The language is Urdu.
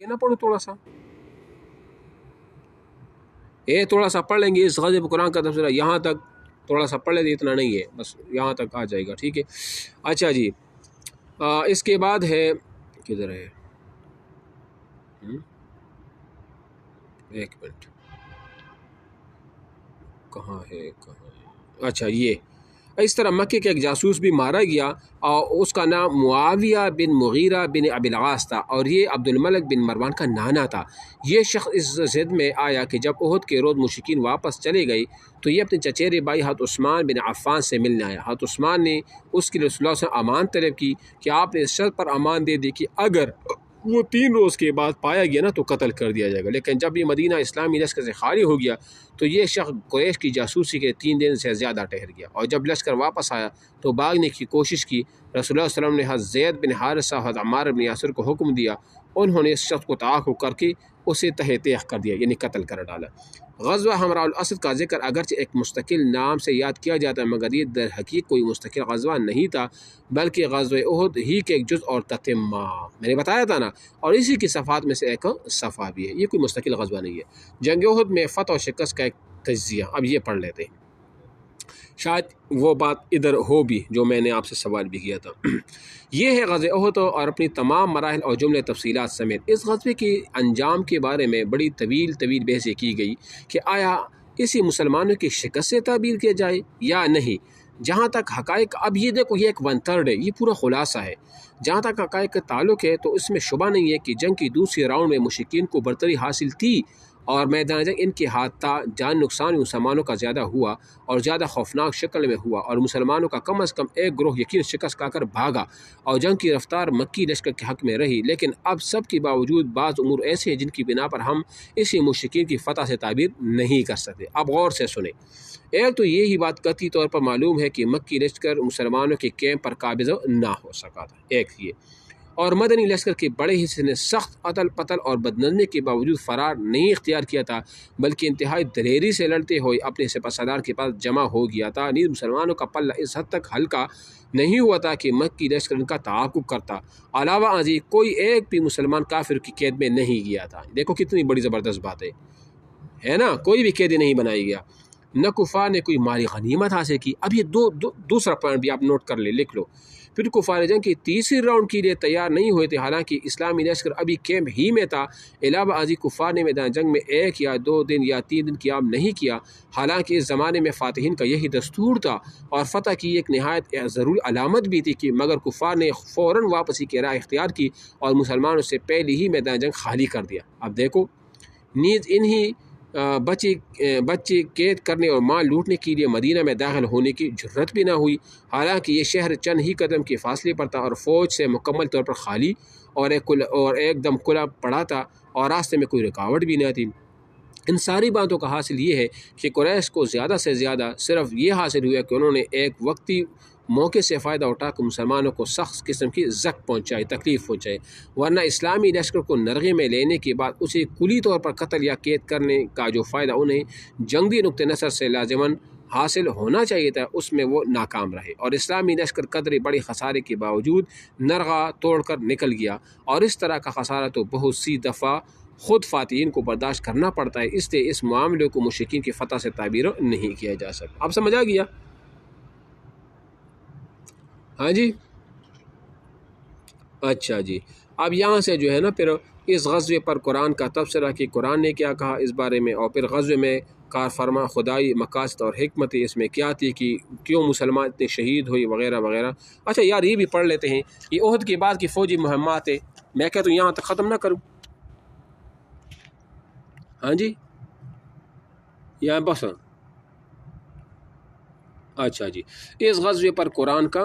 یہ نہ پڑھو تھوڑا سا، تھوڑا سا پڑھ لیں گے اس غزوہ قرآن کا تفسیر یہاں تک تھوڑا سا پڑھ لیں گے، اتنا نہیں ہے، بس یہاں تک آ جائے گا، ٹھیک ہے۔ اچھا جی، اس کے بعد ہے، کدھر ہے، ایک منٹ، کہاں ہے، اچھا یہ اس طرح مکے کا ایک جاسوس بھی مارا گیا اور اس کا نام معاویہ بن مغیرہ بن ابی العاص تھا، اور یہ عبد الملک بن مروان کا نانا تھا۔ یہ شخص اس ضد میں آیا کہ جب احد کے روز مشرکین واپس چلے گئے تو یہ اپنے چچیرے بھائی حضرت عثمان بن عفان سے ملنے آیا۔ حضرت عثمان نے اس کے لیے رسول اللہ صلی اللہ علیہ وسلم امان طلب کی کہ آپ نے اس شرط پر امان دے دی کہ اگر وہ 3 روز کے بعد پایا گیا نا تو قتل کر دیا جائے گا۔ لیکن جب یہ مدینہ اسلامی لشکر سے خالی ہو گیا تو یہ شخص قریش کی جاسوسی کے 3 دن سے زیادہ ٹھہر گیا، اور جب لشکر واپس آیا تو بھاگنے کی کوشش کی۔ رسول اللہ صلی اللہ علیہ وسلم نے حضرت زید بن حارثہ حضرت عمار بن یاسر کو حکم دیا، انہوں نے اس شخص کو تعاقب کر کے اسے تہہ تیغ کر دیا، یعنی قتل کر ڈالا۔ غزوہ حمراء الاسد کا ذکر اگرچہ ایک مستقل نام سے یاد کیا جاتا ہے، مگر یہ در حقیق کوئی مستقل غزوہ نہیں تھا، بلکہ غزوہ احد ہی کے ایک جز اور تتمہ، میں نے بتایا تھا نا، اور اسی کی صفحات میں سے ایک صفحہ بھی ہے، یہ کوئی مستقل غزوہ نہیں ہے۔ جنگ احد میں فتح و شکست کا ایک تجزیہ، اب یہ پڑھ لیتے ہیں، شاید وہ بات ادھر ہو بھی جو میں نے آپ سے سوال بھی کیا تھا۔ یہ ہے غزوہ احد اور اپنی تمام مراحل اور جملے تفصیلات سمیت۔ اس غزوے کے انجام کے بارے میں بڑی طویل بحثیں کی گئی کہ آیا اسی مسلمانوں کی شکست سے تعبیر کیا جائے یا نہیں۔ جہاں تک حقائق، اب یہ دیکھو یہ ایک 1/3 ہے، یہ پورا خلاصہ ہے۔ جہاں تک حقائق کا تعلق ہے تو اس میں شبہ نہیں ہے کہ جنگ کی دوسری راؤنڈ میں مشرکین کو برتری حاصل تھی، اور میدان جنگ ان کے ہاتھ تھا۔ جان نقصان مسلمانوں کا زیادہ ہوا اور زیادہ خوفناک شکل میں ہوا، اور مسلمانوں کا کم از کم ایک گروہ یقین شکست کھا کر بھاگا، اور جنگ کی رفتار مکی لشکر کے حق میں رہی۔ لیکن اب سب کے باوجود بعض امور ایسے ہیں جن کی بنا پر ہم اسی مشرکین کی فتح سے تعبیر نہیں کر سکتے۔ اب غور سے سنیں۔ ایک تو یہی بات قطعی طور پر معلوم ہے کہ مکی لشکر مسلمانوں کے کیمپ پر قابض نہ ہو سکا تھا، ایک یہ، اور مدنی لشکر کے بڑے حصے نے سخت قتل پتل اور بدنظمی کے باوجود فرار نہیں اختیار کیا تھا، بلکہ انتہائی دلیری سے لڑتے ہوئے اپنے سپہ سالار کے پاس جمع ہو گیا تھا۔ نیز مسلمانوں کا پلہ اس حد تک ہلکا نہیں ہوا تھا کہ مکی لشکر ان کا تعاقب کرتا۔ علاوہ ازیں کوئی ایک بھی مسلمان کافر کی قید میں نہیں گیا تھا۔ دیکھو کتنی بڑی زبردست بات ہے نا، کوئی بھی قیدی نہیں بنائی گیا، نہ کفار نے کوئی مالی غنیمت حاصل کی۔ اب یہ دوسرا پوائنٹ بھی آپ نوٹ کر لکھ لو۔ پھر کفار جنگ کی تیسری راؤنڈ کے لیے تیار نہیں ہوئے تھے، حالانکہ اسلامی لشکر ابھی کیمپ ہی میں تھا۔ علاوہ ازیں کفار نے میدان جنگ میں 1 یا 2 دن یا 3 دن قیام نہیں کیا، حالانکہ اس زمانے میں فاتحین کا یہی دستور تھا اور فتح کی ایک نہایت ضروری علامت بھی تھی، مگر کفار نے فوراً واپسی کی راہ اختیار کی اور مسلمانوں سے پہلے ہی میدان جنگ خالی کر دیا۔ اب دیکھو، نیز انہی بچے قید کرنے اور مال لوٹنے کے لیے مدینہ میں داخل ہونے کی جرت بھی نہ ہوئی، حالانکہ یہ شہر چند ہی قدم کے فاصلے پر تھا اور فوج سے مکمل طور پر خالی اور ایک دم کھلا پڑا تھا، اور راستے میں کوئی رکاوٹ بھی نہ تھی۔ ان ساری باتوں کا حاصل یہ ہے کہ قریش کو زیادہ سے زیادہ صرف یہ حاصل ہوا کہ انہوں نے ایک وقتی موقع سے فائدہ اٹھا کر مسلمانوں کو سخت قسم کی زخم پہنچائی، تکلیف پہنچائی، ورنہ اسلامی لشکر کو نرغے میں لینے کے بعد اسے کلی طور پر قتل یا قید کرنے کا جو فائدہ انہیں جنگی نقطہ نظر سے لازماً حاصل ہونا چاہیے تھا، اس میں وہ ناکام رہے، اور اسلامی لشکر قدرے بڑے خسارے کے باوجود نرغہ توڑ کر نکل گیا، اور اس طرح کا خسارہ تو بہت سی دفعہ خود فاتحین کو برداشت کرنا پڑتا ہے، اس لیے اس معاملے کو مشرکین کی فتح سے تعبیر نہیں کیا جا سکتا۔ اب سمجھ آ گیا؟ ہاں جی، اچھا جی، اب یہاں سے جو ہے نا پھر اس غزوے پر قرآن کا تبصرہ کہ قرآن نے کیا کہا اس بارے میں، اور پھر غزوے میں کار فرما خدائی مقاصد اور حکمت اس میں کیا تھی، کہ کیوں مسلمان اتنے شہید ہوئی وغیرہ وغیرہ۔ اچھا یار یہ بھی پڑھ لیتے ہیں، یہ احد کے بعد کی فوجی مہمات ہے، میں کہتا ہوں یہاں تک ختم نہ کروں، ہاں جی، یہاں بس، اچھا جی، اس غزوے پر قرآن کا